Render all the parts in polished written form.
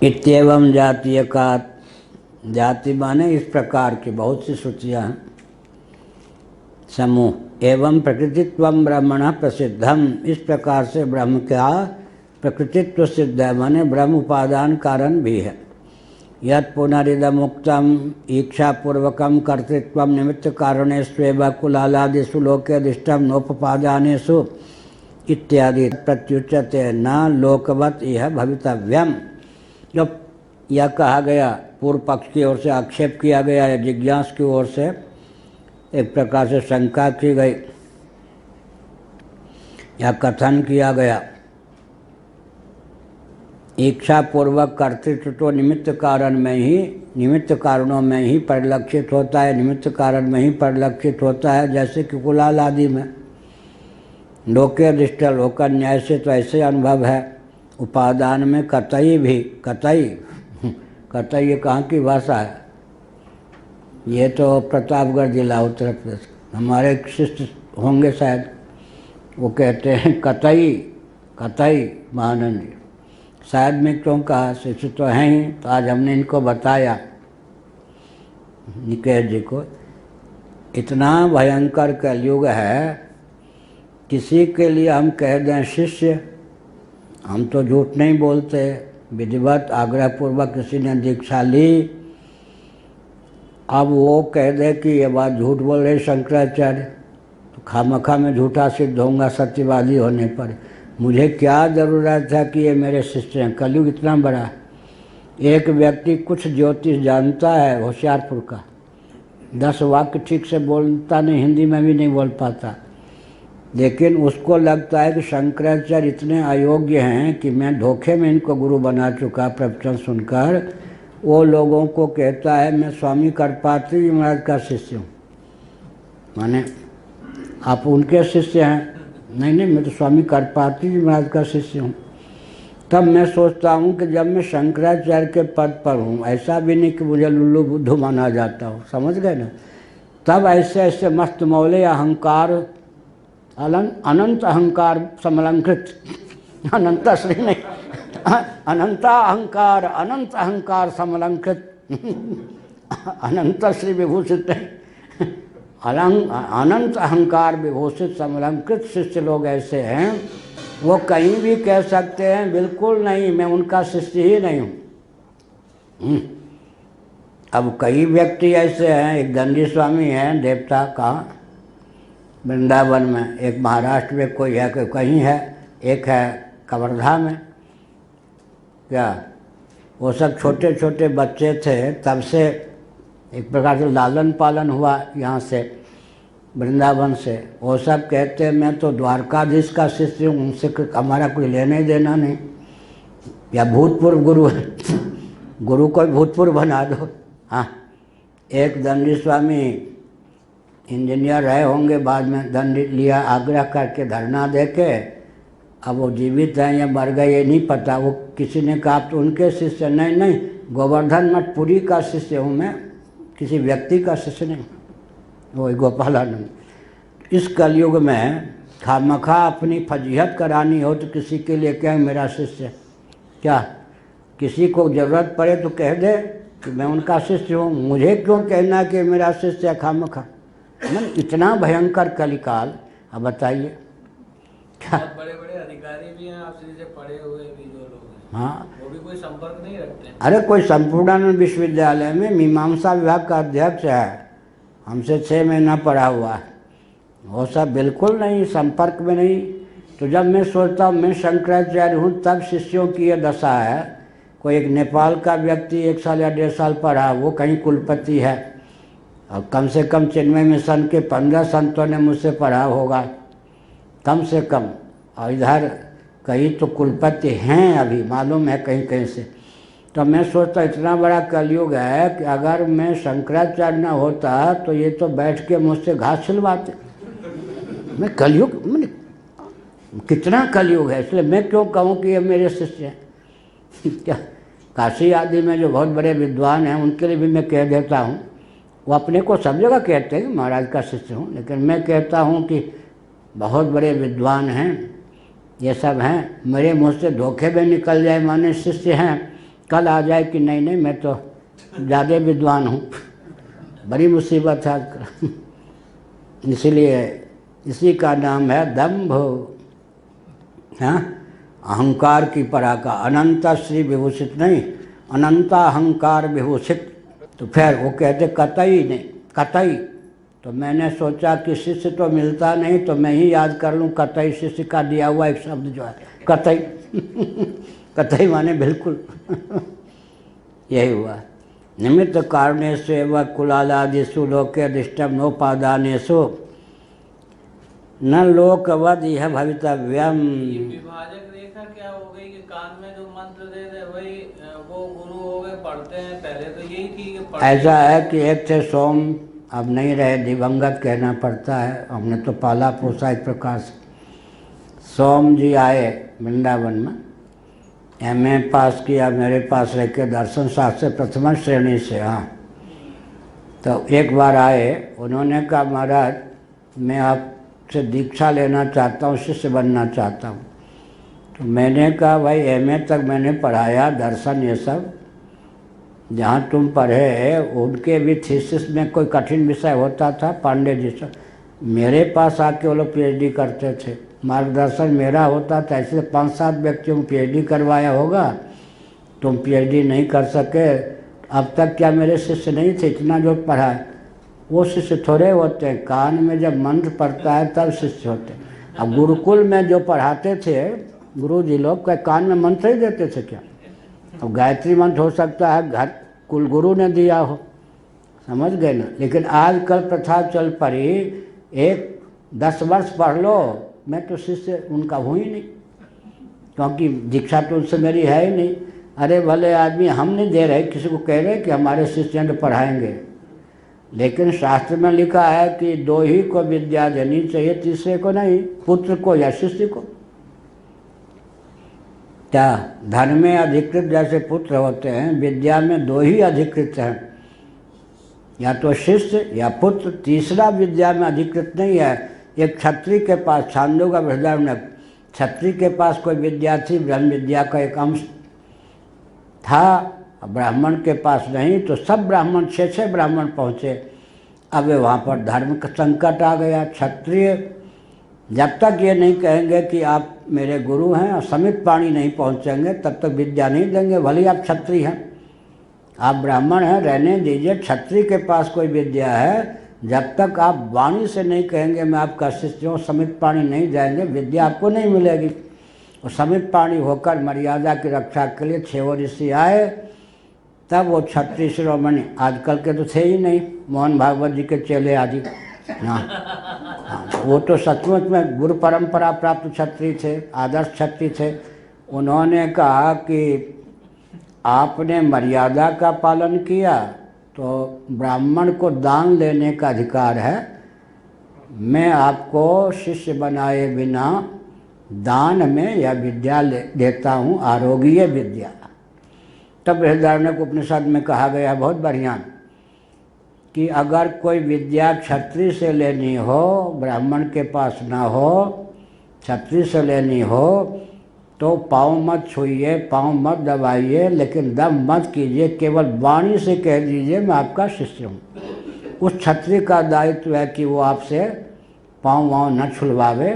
इत्येवं जातीय का जाति माने इस प्रकार की बहुत सी श्रुतियाँ हैं। समूह एवं प्रकृतित्वं ब्रह्मणः प्रसिद्धम, इस प्रकार से ब्रह्म का प्रकृतित्व सिद्ध है, माने ब्रह्म उपादान कारण भी है। यत् पुनरिदमुक्तम ईक्षापूर्वकम कर्तृत्वम निमित्त कारणेष्वेव कुलालादिषु लोकेदिष्टम नोपपादानेषु इत्यादि प्रत्युच्यते न लोकवत् यह भवितव्यम। जब यह कहा गया पूर्व पक्ष की ओर से आक्षेप किया गया या जिज्ञास की ओर से एक प्रकार से शंका की गई या कथन किया गया, इच्छा पूर्वक कर्तृत्व तो निमित्त कारण में ही, निमित्त कारणों में ही परिलक्षित होता है, निमित्त कारण में ही परिलक्षित होता है। जैसे कि कुलाल आदि में लोके दृष्ट लोक न्याय से तो ऐसे अनुभव है। उपादान में कतई भी, कतई कतई ये कहाँ की भाषा है? ये तो प्रतापगढ़ जिला उत्तर प्रदेश। हमारे शिष्य होंगे शायद, वो कहते हैं कतई, कतई महानंद जी। शायद में क्यों कहा, शिष्य तो हैं ही, तो आज हमने इनको बताया निकेश जी को। इतना भयंकर कलयुग है, किसी के लिए हम कह दें शिष्य, हम तो झूठ नहीं बोलते, विधिवत आग्रहपूर्वक किसी ने दीक्षा ली, अब वो कह दे कि ये बात झूठ बोल रहे शंकराचार्य, तो खामखा में झूठा सिद्ध होऊंगा सत्यवादी होने पर। मुझे क्या ज़रूरत है कि ये मेरे शिष्य हैं? कलयुग इतना बड़ा है। एक व्यक्ति कुछ ज्योतिष जानता है होशियारपुर का, 10 वाक्य ठीक से बोलता नहीं, हिंदी में भी नहीं बोल पाता, लेकिन उसको लगता है कि शंकराचार्य इतने अयोग्य हैं कि मैं धोखे में इनको गुरु बना चुका प्रवचन सुनकर। वो लोगों को कहता है मैं स्वामी करपात्री जी महाराज का शिष्य हूँ। माने आप उनके शिष्य हैं? नहीं नहीं, मैं तो स्वामी करपात्री जी महाराज का शिष्य हूँ। तब मैं सोचता हूँ कि जब मैं शंकराचार्य के पद पर हूँ, ऐसा भी नहीं कि मुझे लुल्लू बुद्धू माना जाता हो, समझ गए ना? तब ऐसे ऐसे मस्त मौले अहंकार, अनंत अहंकार समलंकृत, अनंत श्री नहीं, अनंता अहंकार, अनंत अहंकार समलंकृत, अनंत श्री विभूषित नहीं, अनंत अहंकार विभूषित समलंकृत शिष्य लोग ऐसे हैं, वो कहीं भी कह सकते हैं बिल्कुल नहीं, मैं उनका शिष्य ही नहीं हूँ। अब कई व्यक्ति ऐसे हैं, एक दंडी स्वामी हैं देवता का वृंदावन में, एक महाराष्ट्र में कोई है, कोई कहीं है, एक है कवर्धा में। क्या वो सब छोटे छोटे बच्चे थे, तब से एक प्रकार से लालन पालन हुआ यहाँ से वृंदावन से। वो सब कहते हैं मैं तो द्वारकाधीश का शिष्य हूँ, उनसे हमारा कोई लेने देना नहीं। या भूतपूर्व गुरु है, गुरु को भूतपूर्व बना दो। हाँ, एक दंडी स्वामी इंजीनियर रहे होंगे, बाद में दंड लिया, आग्रह करके धरना दे के, अब वो जीवित हैं या मर गए ये नहीं पता। वो किसी ने कहा तो उनके शिष्य, नहीं नहीं, गोवर्धन मठ पुरी का शिष्य हूँ मैं, किसी व्यक्ति का शिष्य नहीं, वो गोपालानंद। इस कलयुग में खामखा अपनी फजीहत करानी हो तो किसी के लिए क्या मेरा शिष्य? क्या किसी को ज़रूरत पड़े तो कह दे कि मैं उनका शिष्य हूँ, मुझे क्यों कहना कि मेरा शिष्य है खामखा? मन इतना भयंकर कलिकाल। अब बताइए क्या? बड़े बड़े अधिकारी भी हैं आपसे, जैसे पढ़े हुए भी जो लोग हैं, हाँ, वो भी कोई संपर्क नहीं रखते। अरे कोई संपूर्णानंद विश्वविद्यालय में मीमांसा विभाग का अध्यक्ष है, हमसे 6 महीना पढ़ा हुआ है, वो सब बिल्कुल नहीं, संपर्क में नहीं। तो जब मैं सोचता हूँ मैं शंकराचार्य हूँ, तब शिष्यों की ये दशा है। कोई एक नेपाल का व्यक्ति 1 साल या 1.5 साल पढ़ा, वो कहीं कुलपति है, और कम से कम चिन्मय मिशन के 15 संतों ने मुझसे पढ़ा होगा कम से कम, और इधर कहीं तो कुलपति हैं अभी, मालूम है कहीं कहीं से। तो मैं सोचता इतना बड़ा कलयुग है कि अगर मैं शंकराचार्य न होता तो ये तो बैठ के मुझसे घास छिलवाते। मैं कलयुग, मैंने कितना कलयुग है, इसलिए मैं क्यों कहूँ कि ये मेरे शिष्य हैं? क्या काशी आदि में जो बहुत बड़े विद्वान हैं उनके लिए भी मैं कह देता हूँ, वो अपने को सब जगह कहते हैं कि महाराज का शिष्य हूँ, लेकिन मैं कहता हूँ कि बहुत बड़े विद्वान हैं, ये सब हैं, मेरे मुँह से धोखे में निकल जाए माने शिष्य हैं, कल आ जाए कि नहीं नहीं मैं तो ज़्यादा विद्वान हूँ, बड़ी मुसीबत है आजकल। इसलिए इसी का नाम है दंभ, हाँ, अहंकार की पराका। अनंत श्री विभूषित नहीं, अनंता अहंकार विभूषित। तो फिर वो कहते कतई नहीं, कतई। तो मैंने सोचा कि शिष्य तो मिलता नहीं तो मैं ही याद कर लूँ कतई, शिष्य का दिया हुआ एक शब्द जो है कतई। कतई माने बिल्कुल। यही हुआ। निमित्त कारणेषु एव कुलालादिषु लोके अधिष्ठम नोपादानेषु न लोकवद यह भवितव्यम। ये विभाजक रेखा क्या हो गई कि कान में जो मंत्र दे दे वही वो गुरु हो गए, पढ़ते हैं। पहले तो यही थी कि ऐसा है कि एक थे सोम, अब नहीं रहे, दिवंगत कहना पड़ता है, हमने तो पाला पोसा एक प्रकार से। सोम जी आए वृंदावन में, एमए पास किया, मेरे पास रह के दर्शन शास्त्र प्रथम श्रेणी से। हाँ, तो एक बार आए, उन्होंने कहा महाराज मैं आपसे दीक्षा लेना चाहता हूँ, शिष्य बनना चाहता हूँ। तो मैंने कहा भाई एमए तक मैंने पढ़ाया, दर्शन ये सब जहाँ तुम पढ़े उनके भी थीसिस में कोई कठिन विषय होता था, पांडे जी से मेरे पास आके वो लोग पीएचडी करते थे, मार्गदर्शन मेरा होता था। ऐसे 5-7 व्यक्तियों को पीएचडी करवाया होगा, तुम पीएचडी नहीं कर सके। अब तक क्या मेरे शिष्य नहीं थे? इतना जो पढ़ा वो शिष्य थोड़े होते हैं, कान में जब मंत्र पढ़ता है तब शिष्य होते हैं। अब गुरुकुल में जो पढ़ाते थे गुरु जी लोग, क्या कान में मंत्र ही देते थे क्या? अब गायत्री मंत्र हो सकता है घर कुल गुरु ने दिया हो, समझ गए ना। लेकिन आजकल प्रथा चल पड़ी, एक 10 वर्ष पढ़ लो, मैं तो शिष्य उनका हूँ ही नहीं, क्योंकि दीक्षा तो उनसे मेरी है ही नहीं। अरे भले आदमी, हम नहीं दे रहे, किसी को कह रहे कि हमारे शिष्य तो पढ़ाएंगे, लेकिन शास्त्र में लिखा है कि 2 ही को विद्या देनी चाहिए, तीसरे को नहीं, पुत्र को या शिष्य को। क्या धन में अधिकृत जैसे पुत्र होते हैं, विद्या में 2 ही अधिकृत हैं, या तो शिष्य या पुत्र, तीसरा विद्या में अधिकृत नहीं है। एक क्षत्रिय के पास, छांदोग्य बृहदारण्यक, क्षत्रिय के पास कोई विद्या थी, ब्रह्म विद्या का एक अंश था, ब्राह्मण के पास नहीं, तो सब ब्राह्मण 6 ब्राह्मण पहुँचे। अब वहाँ पर धर्म का संकट आ गया। क्षत्रिय जब तक ये नहीं कहेंगे कि आप मेरे गुरु हैं और समित पाणी नहीं पहुँचेंगे तब तक विद्या नहीं देंगे, भले आप क्षत्रिय हैं। आप ब्राह्मण हैं, रहने दीजिए। क्षत्रिय के पास कोई विद्या है, जब तक आप वाणी से नहीं कहेंगे मैं आपका शिष्य हूँ, समित पाणी नहीं जाएंगे, विद्या आपको नहीं मिलेगी। और समित पाणी होकर मर्यादा की रक्षा के लिए 6 ऋषि आए, तब वो क्षत्रिय शिरोमणि, आजकल के तो थे ही नहीं, मोहन भागवत जी के चेले आदि। हाँ, वो तो सचमुच में गुरु परंपरा प्राप्त क्षत्रिय थे, आदर्श क्षत्रिय थे। उन्होंने कहा कि आपने मर्यादा का पालन किया तो ब्राह्मण को दान लेने का अधिकार है, मैं आपको शिष्य बनाए बिना दान में यह विद्या देता हूँ, आरोग्य विद्या। तब बृहदारण्यक उपनिषद में कहा गया बहुत बढ़िया कि अगर कोई विद्या क्षत्रिय से लेनी हो, ब्राह्मण के पास ना हो, क्षत्रिय से लेनी हो तो पाँव मत छूइए, पाँव मत दबाइए, लेकिन दम मत कीजिए, केवल वाणी से कह दीजिए मैं आपका शिष्य हूँ। उस क्षत्रिय का दायित्व है कि वो आपसे पाँव वाँव न छुलवावे,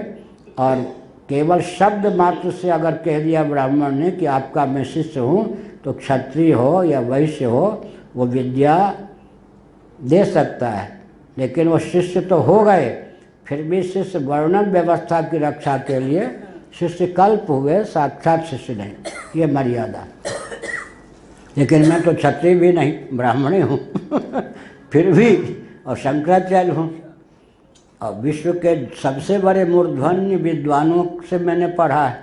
और केवल शब्द मात्र से अगर कह दिया ब्राह्मण ने कि आपका मैं शिष्य हूँ, तो क्षत्रिय हो या वैश्य हो वो विद्या दे सकता है। लेकिन वो शिष्य तो हो गए, फिर भी शिष्य वर्णन व्यवस्था की रक्षा के लिए शिष्य कल्प हुए, साक्षात शिष्य नहीं, ये मर्यादा। लेकिन मैं तो क्षत्रिय भी नहीं, ब्राह्मण हूँ फिर भी, और शंकराचार्य हूँ, और विश्व के सबसे बड़े मूर्धन्य विद्वानों से मैंने पढ़ा है।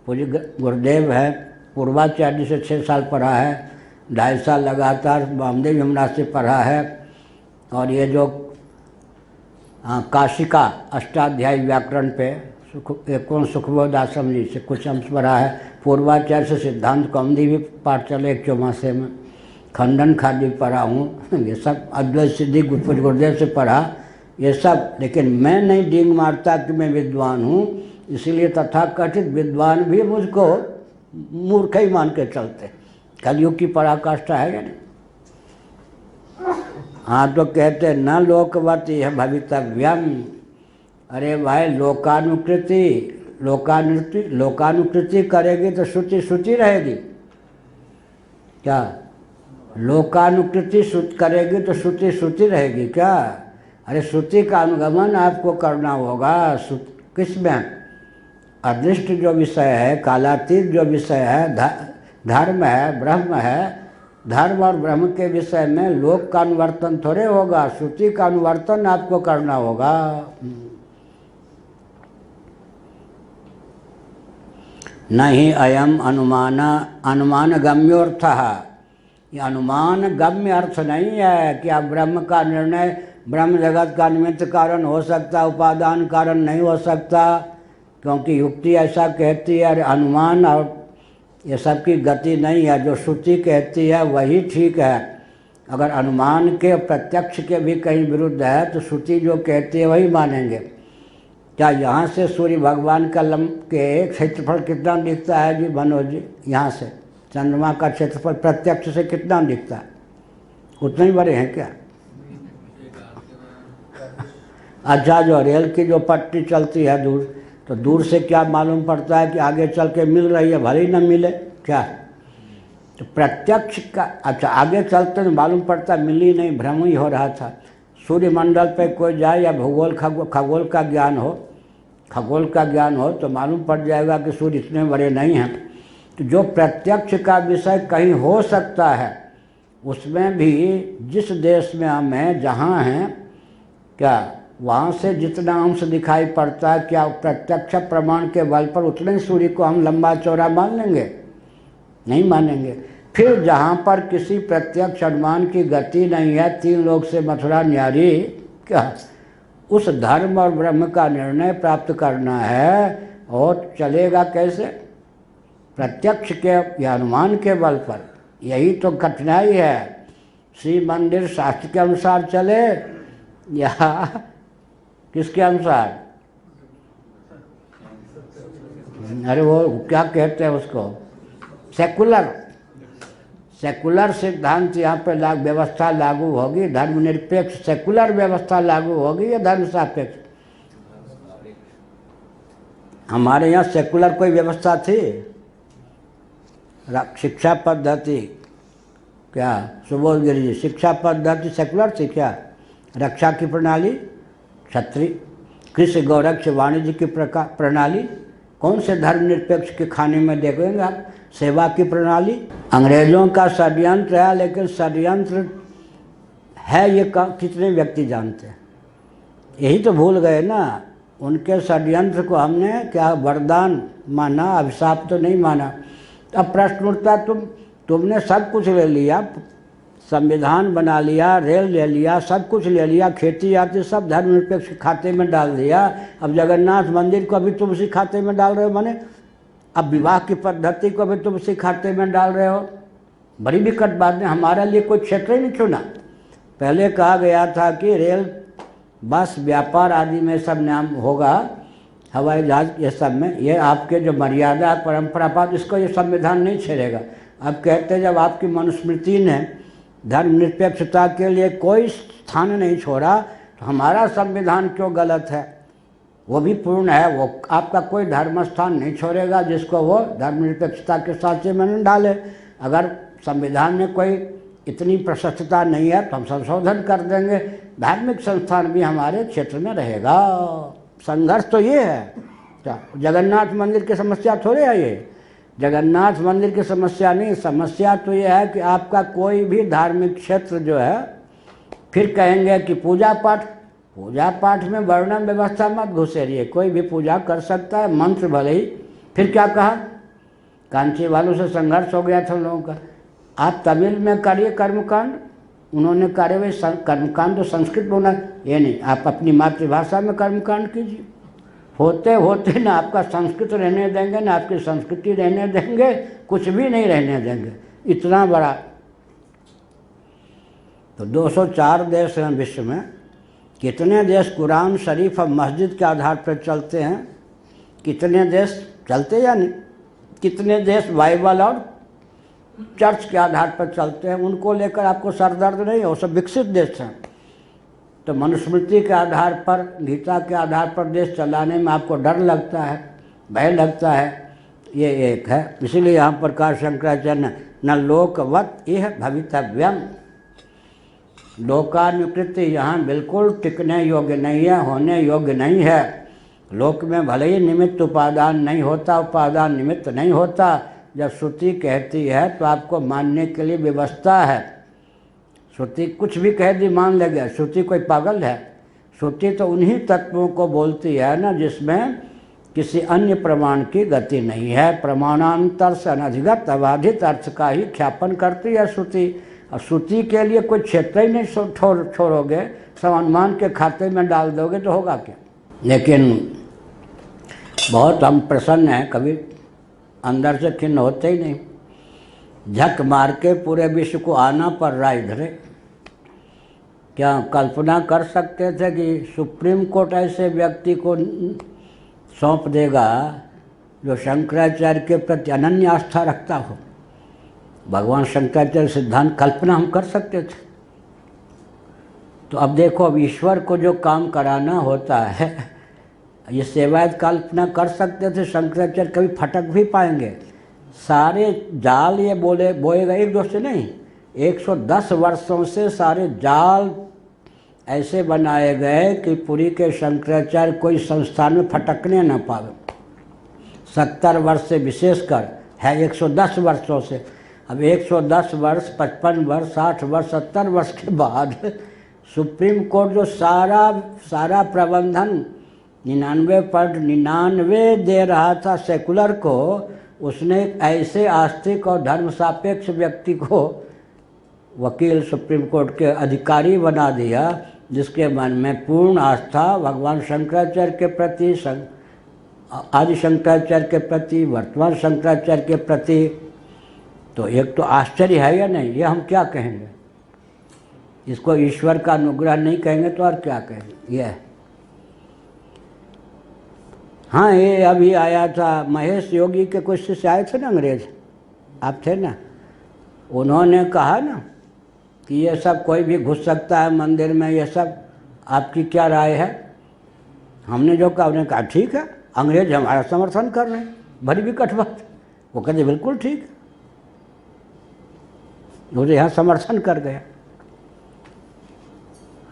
पूज्य गुरुदेव है, पूर्वाचार्य से 6 साल पढ़ा है, 2.5 साल लगातार वामदेव यमुना से पढ़ा है, और ये जो काशिका अष्टाध्यायी व्याकरण पे कौन सुखबोध आश्रम जी से कुछ अंश पढ़ा है। पूर्वाचार्य से सिद्धांत कौमुदी भी पाठ चले 1 चौमासे में, खंडन खादी पढ़ा हूँ, ये सब अद्वैत सिद्धि गुरुदेव से पढ़ा ये सब। लेकिन मैं नहीं डींग मारता कि मैं विद्वान हूँ, इसीलिए तथाकथित विद्वान भी मुझको मूर्ख ही मान के चलते। कलयुग की पराकाष्ठा है या नहीं? हाँ, तो कहते न लोकवती है भवितव्यम। अरे भाई, लोकानुकृति करेगी तो श्रुति श्रुति रहेगी क्या? लोकानुकृति करेगी तो श्रुति श्रुति रहेगी क्या? अरे श्रुति का अनुगमन आपको करना होगा। किसमें? अदृष्ट जो विषय है, कालातीत जो विषय है, धर्म है, ब्रह्म है। धर्म और ब्रह्म के विषय में लोक का अनुवर्तन थोड़े होगा, श्रुति का अनुवर्तन आपको करना होगा। नहीं अयम अनुमान गम्योर्थ। ये अनुमान गम्य अर्थ नहीं है कि आप ब्रह्म का निर्णय ब्रह्म जगत का निमित्त कारण हो सकता, उपादान कारण नहीं हो सकता, क्योंकि युक्ति ऐसा कहती है। अनुमान और ये सब की गति नहीं है। जो श्रुति कहती है वही ठीक है। अगर अनुमान के प्रत्यक्ष के भी कहीं विरुद्ध है तो श्रुति जो कहती है वही मानेंगे। क्या यहाँ से सूर्य भगवान का के क्षेत्रफल कितना दिखता है जी मनोज जी? यहाँ से चंद्रमा का क्षेत्रफल प्रत्यक्ष से कितना दिखता है? उतने ही बड़े हैं क्या? अच्छा, जो रेल की जो पट्टी चलती है दूर, तो दूर से क्या मालूम पड़ता है कि आगे चल के मिल रही है, भले ही न मिले क्या? तो प्रत्यक्ष का अच्छा आगे चलते तो मालूम पड़ता, मिली नहीं, भ्रम ही हो रहा था। सूर्यमंडल पे कोई जाए या खगोल का ज्ञान हो तो मालूम पड़ जाएगा कि सूर्य इतने बड़े नहीं हैं। तो जो प्रत्यक्ष का विषय कहीं हो सकता है, उसमें भी जिस देश में हम हैं, जहाँ हैं, क्या वहाँ से जितना अंश दिखाई पड़ता है, क्या प्रत्यक्ष प्रमाण के बल पर उतने सूर्य को हम लंबा चौड़ा मान लेंगे? नहीं मानेंगे। फिर जहाँ पर किसी प्रत्यक्ष अनुमान की गति नहीं है, 3 लोक से मथुरा न्यारी, क्या उस धर्म और ब्रह्म का निर्णय प्राप्त करना है, और चलेगा कैसे? प्रत्यक्ष के या अनुमान के बल पर। यही तो कठिनाई है। श्री मंदिर शास्त्र के अनुसार चले या किसके अनुसार? अरे वो क्या कहते हैं उसको, सेकुलर सिद्धांत यहाँ पे व्यवस्था लागू होगी। धर्मनिरपेक्ष सेकुलर व्यवस्था लागू होगी या धर्म सापेक्ष? हमारे यहाँ सेकुलर कोई व्यवस्था थी? शिक्षा पद्धति क्या सुबोध गिरी जी, शिक्षा पद्धति सेकुलर थी क्या? रक्षा की प्रणाली क्षत्रिय, कृषि गौरक्ष वाणिज्य की प्रणाली कौन से धर्मनिरपेक्ष के खाने में देखेंगे आप? सेवा की प्रणाली अंग्रेजों का षड्यंत्र है, लेकिन षड्यंत्र है ये कितने व्यक्ति जानते हैं? यही तो भूल गए ना। उनके षड्यंत्र को हमने क्या वरदान माना, अभिशाप तो नहीं माना। अब प्रश्न उठता, तुमने सब कुछ ले लिया, संविधान बना लिया, रेल ले लिया, सब कुछ ले लिया, खेती आती सब धर्मनिरपेक्ष के खाते में डाल दिया। अब जगन्नाथ मंदिर को भी तुम उसी खाते में डाल रहे हो, माने अब विवाह की पद्धति को भी तुम उसी खाते में डाल रहे हो। बड़ी विकट बात है। हमारे लिए कोई क्षेत्र ही नहीं चुना। पहले कहा गया था कि रेल, बस, व्यापार आदि में सब नाम होगा, हवाई जहाज ये सब में, ये आपके जो मर्यादा परंपरा पात, इसको ये संविधान नहीं छेड़ेगा। अब कहते जब आपकी मनुस्मृति ने धर्मनिरपेक्षता के लिए कोई स्थान नहीं छोड़ा, तो हमारा संविधान क्यों गलत है? वो भी पूर्ण है, वो आपका कोई धर्म स्थान नहीं छोड़ेगा जिसको वो धर्मनिरपेक्षता के साथे में न डाले। अगर संविधान में कोई इतनी प्रशस्तता नहीं है तो हम संशोधन कर देंगे, धार्मिक संस्थान भी हमारे क्षेत्र में रहेगा। संघर्ष तो ये है। क्या जगन्नाथ मंदिर की समस्या थोड़े है ये? जगन्नाथ मंदिर की समस्या नहीं, समस्या तो ये है कि आपका कोई भी धार्मिक क्षेत्र जो है, फिर कहेंगे कि पूजा पाठ में वर्णन व्यवस्था मत घुसेरिए, कोई भी पूजा कर सकता है, मंत्र भले ही। फिर क्या कहा? कांची वालों से संघर्ष हो गया था लोगों का, आप तमिल में करिए कर्मकांड, उन्होंने करे हुए कर्मकांड तो संस्कृत में होना, ये नहीं, आप अपनी मातृभाषा में कर्मकांड कीजिए। होते होते ना आपका संस्कृत रहने देंगे, ना आपकी संस्कृति रहने देंगे, कुछ भी नहीं रहने देंगे। इतना बड़ा तो 204 देश हैं विश्व में। कितने देश कुरान शरीफ और मस्जिद के आधार पर चलते हैं? कितने देश चलते या नहीं? कितने देश बाइबल और चर्च के आधार पर चलते हैं, उनको लेकर आपको सरदर्द नहीं है, वो सब विकसित देश हैं। तो मनुस्मृति के आधार पर, गीता के आधार पर देश चलाने में आपको डर लगता है, भय लगता है, ये एक है। इसीलिए यहाँ पर कहा शंकराचार्य न लोकवत यह भवितव्यम, लोकानुकृति यहाँ बिल्कुल टिकने योग्य नहीं है, होने योग्य नहीं है। लोक में भले ही निमित्त उपादान नहीं होता, उपादान निमित्त नहीं होता। जब श्रुति कहती है तो आपको मानने के लिए व्यवस्था है। श्रुति कुछ भी कह दी मान लेगा, श्रुति कोई पागल है? श्रुति तो उन्हीं तत्वों को बोलती है ना जिसमें किसी अन्य प्रमाण की गति नहीं है। प्रमाणांतर से अनधिगत अबाधित अर्थ का ही ख्यापन करती है श्रुति। और श्रुति के लिए कोई क्षेत्र ही नहीं छोड़ोगे, सब अनुमान के खाते में डाल दोगे तो होगा क्या? लेकिन बहुत हम प्रसन्न हैं, कभी अंदर से खिन्न होते ही नहीं। झक मार के पूरे विश्व को आना पड़ रहा इधर। क्या कल्पना कर सकते थे कि सुप्रीम कोर्ट ऐसे व्यक्ति को सौंप देगा जो शंकराचार्य के प्रति अनन्य आस्था रखता हो? भगवान शंकराचार्य सिद्धांत कल्पना हम कर सकते थे? तो अब देखो, अब ईश्वर को जो काम कराना होता है, ये सेवायत कल्पना कर सकते थे शंकराचार्य कभी फटक भी पाएंगे? सारे जाल ये बोएगा एक दो से नहीं, 110 वर्षों से सारे जाल ऐसे बनाए गए कि पुरी के शंकराचार्य कोई संस्थान में फटकने न पावे। 70 वर्ष से विशेषकर है, 110 वर्षों से। अब 110 वर्ष, 55 वर्ष, 60 वर्ष, 70 वर्ष के बाद सुप्रीम कोर्ट जो सारा प्रबंधन 99.99 दे रहा था सेकुलर को, उसने ऐसे आस्तिक और धर्म सापेक्ष व्यक्ति को वकील सुप्रीम कोर्ट के अधिकारी बना दिया, जिसके मन में पूर्ण आस्था भगवान शंकराचार्य के प्रति, आदि शंकराचार्य के प्रति, वर्तमान शंकराचार्य के प्रति। तो एक तो आश्चर्य है या नहीं? ये हम क्या कहेंगे? इसको ईश्वर का अनुग्रह नहीं कहेंगे तो और क्या कहेंगे? ये हाँ, ये अभी आया था महेश योगी के कुछ शिष्य आए थे ना, अंग्रेज, आप थे ना, उन्होंने कहा ना कि ये सब कोई भी घुस सकता है मंदिर में, ये सब आपकी क्या राय है? हमने जो कहा, उन्होंने कहा ठीक है, अंग्रेज हमारा समर्थन कर रहे हैं, बड़ी विकट बात। वो कहते बिल्कुल ठीक, वो तो यहाँ समर्थन कर गया।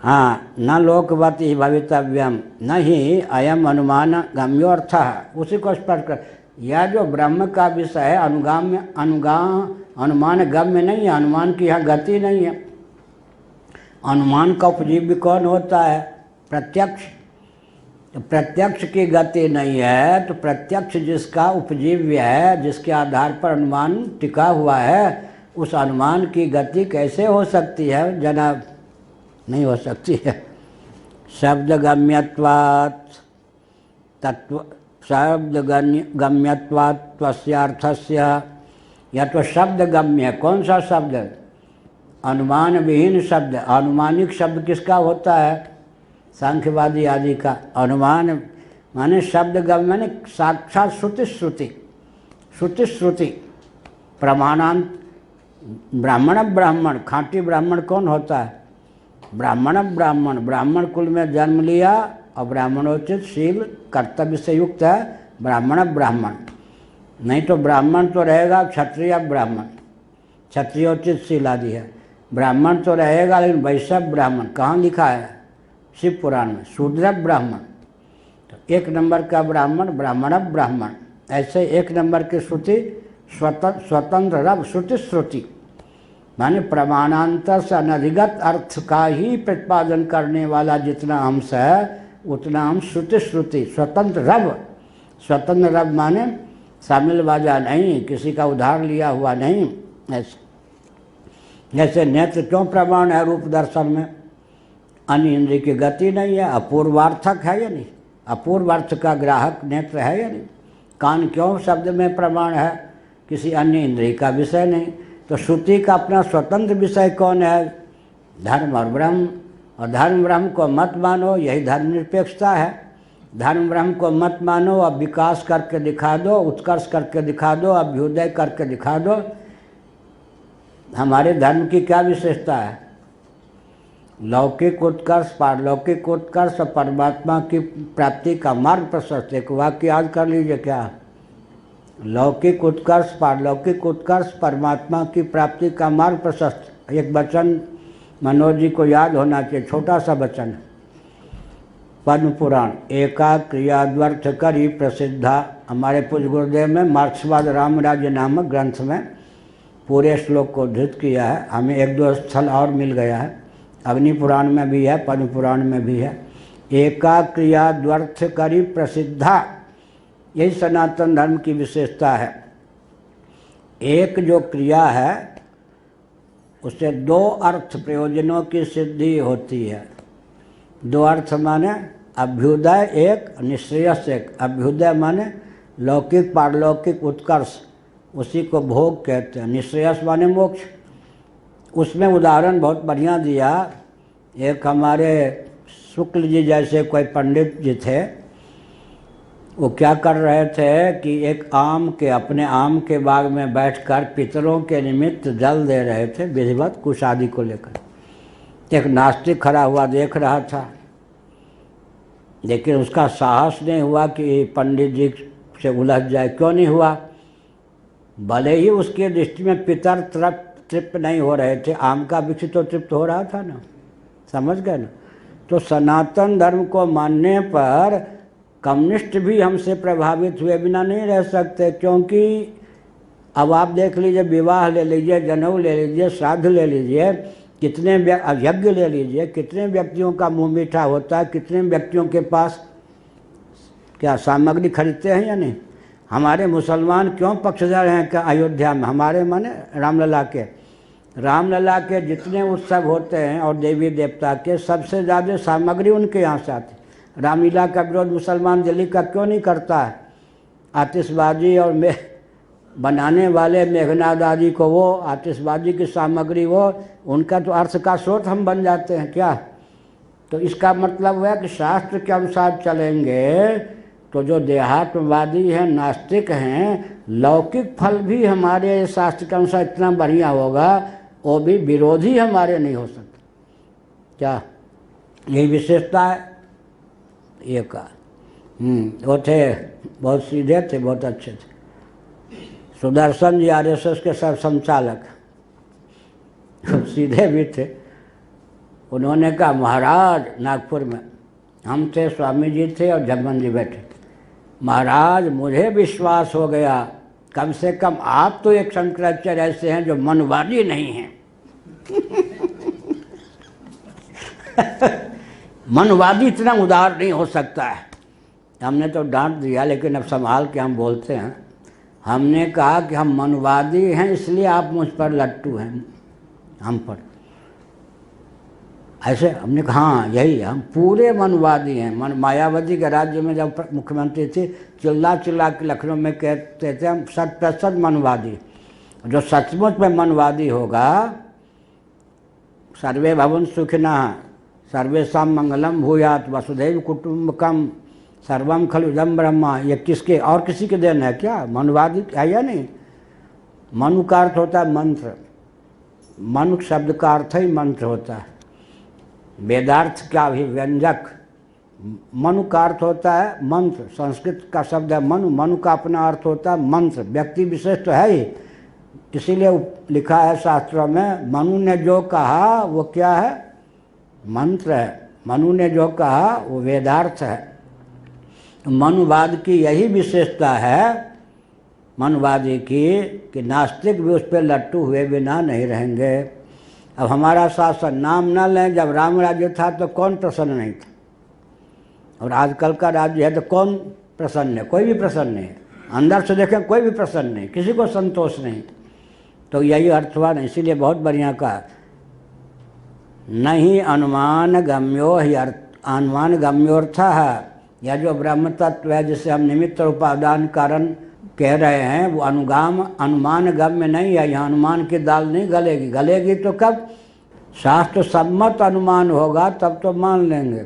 हाँ, न लोकवती भवितव्यम न ही अयम अनुमान गम्यो अर्थ, उसी को स्पष्ट कर। यह जो ब्रह्म का विषय है अनुमान गम्य नहीं है, अनुमान की यहाँ गति नहीं है। अनुमान का उपजीव्य कौन होता है? प्रत्यक्ष। तो प्रत्यक्ष की गति नहीं है, तो प्रत्यक्ष जिसका उपजीव्य है, जिसके आधार पर अनुमान टिका हुआ है, उस अनुमान की गति कैसे हो सकती है जनाब? नहीं हो सकती है। शब्द गम्यत्वात् तत्व, शब्द गम्यत्वात् त्वस्यार्थस्य, या तो शब्द गम्य है। कौन सा शब्द? अनुमान विहीन शब्द। अनुमानिक शब्द किसका होता है? सांख्यवादी आदि का। अनुमान माने शब्द गम्य माने साक्षात श्रुति श्रुति प्रमाणांत। ब्राह्मण खांटी ब्राह्मण कौन होता है? ब्राह्मण कुल में जन्म लिया और ब्राह्मणोचित शील कर्तव्य से युक्त है, ब्राह्मण। नहीं तो ब्राह्मण तो रहेगा क्षत्रिय ब्राह्मण, क्षत्रियोचित शील आदि है। ब्राह्मण तो रहेगा, लेकिन वैश्य ब्राह्मण कहाँ लिखा है? शिव पुराण में। शूद्र ब्राह्मण, तो 1 नंबर का ब्राह्मण। ऐसे 1 नंबर की श्रुति स्वतंत्र रव श्रुति माने प्रमाणांतर से अनधिगत अर्थ का ही प्रतिपादन करने वाला जितना अंश है उतना अंश श्रुति स्वतंत्र रव माने शामिल बाजा नहीं, किसी का उधार लिया हुआ नहीं। ऐसे जैसे नेत्र क्यों प्रमाण है रूप दर्शन में? अन्य इंद्रिय की गति नहीं है, अपूर्वार्थक है या नहीं? अपूर्वार्थ का ग्राहक नेत्र है या नहीं? कान क्यों शब्द में प्रमाण है? किसी अन्य इंद्रिय का विषय नहीं। तो श्रुति का अपना स्वतंत्र विषय कौन है? धर्म और ब्रह्म। और धर्म ब्रह्म को मत मानो, यही धर्मनिरपेक्षता है। धर्म ब्रह्म को मत मानो, अब विकास करके दिखा दो, उत्कर्ष करके दिखा दो, अभ्युदय करके दिखा दो। हमारे धर्म की क्या विशेषता है? लौकिक उत्कर्ष, पारलौकिक उत्कर्ष और परमात्मा की प्राप्ति का मार्ग प्रशस्त। एक वाक्य याद कर लीजिए, क्या? लौकिक उत्कर्ष, पारलौकिक उत्कर्ष, परमात्मा की प्राप्ति का मार्ग प्रशस्त। एक वचन मनोज जी को याद होना चाहिए, छोटा सा वचन, पद्म पुराण, एका क्रिया द्व्यर्थ करी प्रसिद्धा। हमारे पूज्य गुरुदेव में मार्क्सवाद राम राज्य नामक ग्रंथ में पूरे श्लोक को उद्धृत किया है। हमें एक दो स्थल और मिल गया है, अग्नि पुराण में भी है, पद्म पुराण में भी है। एका क्रिया द्व्यर्थ करी प्रसिद्धा, यही सनातन धर्म की विशेषता है। एक जो क्रिया है उससे दो अर्थ प्रयोजनों की सिद्धि होती है। दो अर्थ माने अभ्युदय एक, निश्रेयस एक। अभ्युदय माने लौकिक पारलौकिक उत्कर्ष, उसी को भोग कहते हैं। निश्रेयस माने मोक्ष। उसमें उदाहरण बहुत बढ़िया दिया। एक हमारे शुक्ल जी जैसे कोई पंडित जी थे, वो क्या कर रहे थे कि एक अपने आम के बाग में बैठकर पितरों के निमित्त जल दे रहे थे, विधिवत कुछ आदि को लेकर। एक नास्तिक खड़ा हुआ देख रहा था, लेकिन उसका साहस नहीं हुआ कि पंडित जी से उलझ जाए। क्यों नहीं हुआ? भले ही उसके दृष्टि में पितर तृप्त नहीं हो रहे थे, आम का वृक्ष तो तृप्त हो रहा था ना, समझ गए ना। तो सनातन धर्म को मानने पर कम्युनिस्ट भी हमसे प्रभावित हुए बिना नहीं रह सकते, क्योंकि अब आप देख लीजिए, विवाह ले लीजिए, जनेऊ ले लीजिए, श्राद्ध ले लीजिए, कितने यज्ञ ले लीजिए, कितने व्यक्तियों का मुँह मीठा होता है, कितने व्यक्तियों के पास क्या सामग्री खरीदते हैं या नहीं। हमारे मुसलमान क्यों पक्षधर हैं क्या अयोध्या में? हमारे माने रामलला के जितने उत्सव होते हैं और देवी देवता के, सबसे ज़्यादा सामग्री उनके यहाँ से आती। रामलीला का विरोध मुसलमान दिल्ली का क्यों नहीं करता है? आतिशबाजी और बनाने वाले मेघनाद आदि को वो आतिशबाजी की सामग्री वो, उनका तो अर्थ का स्रोत हम बन जाते हैं क्या? तो इसका मतलब है कि शास्त्र के अनुसार चलेंगे तो जो देहात्मवादी हैं, नास्तिक हैं, लौकिक फल भी हमारे शास्त्र के अनुसार इतना बढ़िया होगा, वो भी विरोधी हमारे नहीं हो सकते। क्या यही विशेषता है? ये का वो थे, बहुत सीधे थे, बहुत अच्छे थे। सुदर्शन जी आरएसएस के सब संचालक, सीधे भी थे। उन्होंने कहा, महाराज, नागपुर में हम थे, स्वामी जी थे और जगमन जी बैठे, महाराज मुझे विश्वास हो गया, कम से कम आप तो एक शंकराचार्य ऐसे हैं जो मनवादी नहीं हैं। मनवादी इतना उदार नहीं हो सकता है। हमने तो डांट दिया, लेकिन अब संभाल के हम बोलते हैं। हमने कहा कि हम मनवादी हैं, इसलिए आप मुझ पर लट्टू हैं, हम पर। ऐसे हमने कहा, हाँ यही, हम पूरे मनवादी हैं। मायावती के राज्य में जब मुख्यमंत्री थी, चिल्ला चिल्ला के लखनऊ में कहते थे हम 100% मनवादी। जो सचमुच में मनवादी होगा, सर्वे भवन्तु सुखिनः सर्वेषां मंगलम भूयात् वसुधैव कुटुम्बकम सर्वम खलु इदं ब्रह्म, ये किसके और किसी के देन है क्या? मनवादी है या नहीं? मनु का अर्थ होता है मंत्र, मनु शब्द का अर्थ ही मंत्र होता है, वेदार्थ का भी व्यंजक। मनु का अर्थ होता है मंत्र, संस्कृत का शब्द है मनु, मनु का अपना अर्थ होता है मंत्र, व्यक्ति विशेष तो है ही। इसीलिए लिखा है शास्त्रों में, मनु ने जो कहा वो क्या है? मंत्र है। मनु ने जो कहा वो वेदार्थ है। मनुवाद की यही विशेषता है, मनुवादी की, कि नास्तिक भी उस पर लट्टू हुए बिना नहीं रहेंगे। अब हमारा शासन, नाम न लें, जब राम राज्य था तो कौन प्रसन्न नहीं था, और आजकल का राज्य है तो कौन प्रसन्न है? कोई भी प्रसन्न नहीं है। अंदर से देखें कोई भी प्रसन्न नहीं, किसी को संतोष नहीं। तो यही अर्थ हुआ ना, इसीलिए बहुत बढ़िया कहा, नहीं अनुमान गम्यो ही अनुमान गम्योर्थ है। यह जो ब्रह्म तत्व है जिसे हम निमित्त और उपादान कारण कह रहे हैं, वो अनुमान गम्य नहीं है। यहाँ अनुमान की दाल नहीं गलेगी। गलेगी तो कब? शास्त्र सम्मत अनुमान होगा तब तो मान लेंगे।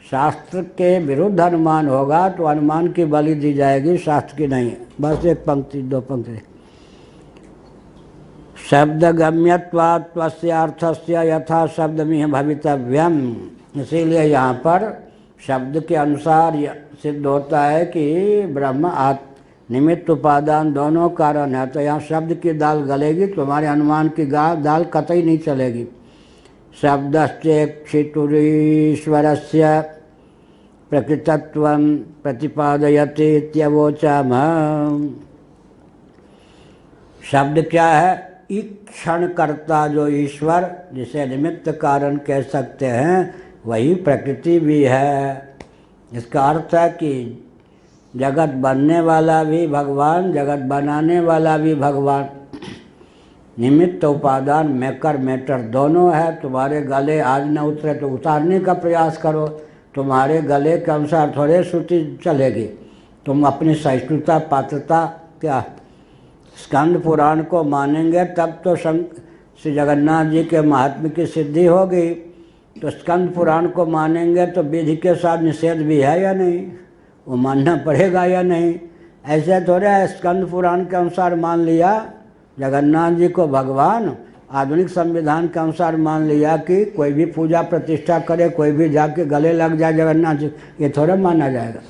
शास्त्र के विरुद्ध अनुमान होगा तो अनुमान की बलि दी जाएगी, शास्त्र की नहीं। बस एक पंक्ति, दो पंक्ति। शब्दगम्यत्वात् तस्यार्थस्य यथा शब्दमिह भवितव्यम। इसीलिए यहाँ पर शब्द के अनुसार सिद्ध होता है कि ब्रह्म निमित्त उपादान दोनों कारण है। तो यहाँ शब्द की दाल गलेगी, तुम्हारे अनुमान की दाल कतई नहीं चलेगी। शब्दश्चेक्षितुरीश्वरस्य प्रकृतत्वं प्रतिपादयति इत्यवोचाम। शब्द क्या है? ईक्षण कर्ता जो ईश्वर, जिसे निमित्त कारण कह सकते हैं, वही प्रकृति भी है। इसका अर्थ है कि जगत बनने वाला भी भगवान, जगत बनाने वाला भी भगवान। निमित्त उपादान मेकर मेटर दोनों है। तुम्हारे गले आज न उतरे तो उतारने का प्रयास करो। तुम्हारे गले के अनुसार थोड़े श्रुति चलेगी। तुम अपनी सहिष्णुता पात्रता क्या स्कंद पुराण को मानेंगे तब तो श्री जगन्नाथ जी के महात्म्य की सिद्धि होगी। तो स्कंद पुराण को मानेंगे तो विधि के साथ निषेध भी है या नहीं, वो मानना पड़ेगा या नहीं। ऐसे थोड़े है स्कंद पुराण के अनुसार मान लिया जगन्नाथ जी को भगवान, आधुनिक संविधान के अनुसार मान लिया कि कोई भी पूजा प्रतिष्ठा करे, कोई भी जाके गले लग जाए जगन्नाथ जी, ये थोड़ा माना जाएगा।